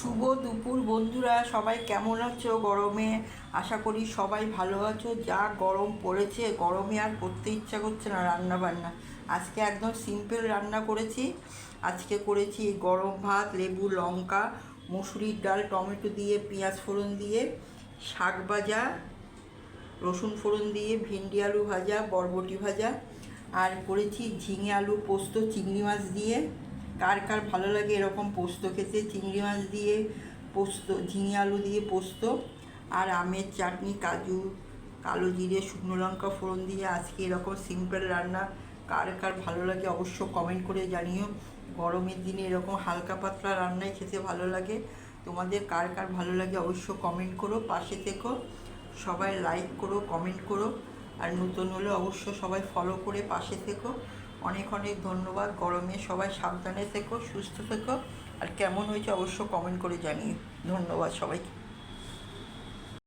শুভ দুপুর বন্ধুরা, সবাই কেমন আছো? গরমে আশা করি সবাই ভালো আছো। যা গরম পড়েছে, গরমে আর করতে ইচ্ছা করছে না রান্না বান্না। আজকে একদম সিম্পল রান্না করেছি। আজকে করেছি গরম ভাত, লেবু, লঙ্কা, মুসুরির ডাল, টমেটো দিয়ে, পেঁয়াজ ফোড়ন দিয়ে, শাক ভাজা, রসুন ফোড়ন দিয়ে, ভিন্ডি আলু ভাজা, বরবটি ভাজা, আর করেছি ঝিঙে আলু পোস্ত চিংড়ি মাছ দিয়ে। কার কার ভালো লাগে এরকম পোস্ত খেতে? চিংড়ি মাছ দিয়ে পোস্ত, ঝিঙে আলু দিয়ে পোস্ত, আর আমের চাটনি, কাজু, কালো জিরে, শুকনো লঙ্কা ফোড়ন দিয়ে আজকে এরকম সিম্পল রান্না কার কার ভালো লাগে অবশ্য কমেন্ট করে জানিও। গরমের দিনে এরকম হালকা পাতলা রান্নাই খেতে ভালো লাগে। তোমাদের কার কার ভালো লাগে অবশ্য কমেন্ট করো, পাশে থেকো, সবাই লাইক করো, কমেন্ট করো, আর নতুন হলে অবশ্য সবাই ফলো করে পাশে থেকো। অনেক অনেক ধন্যবাদ। গরমে সবাই সাবধানে থেকো, সুস্থ থেকো, আর কেমন হয়েছে অবশ্য কমেন্ট করে জানিয়ে। ধন্যবাদ সবাইকে।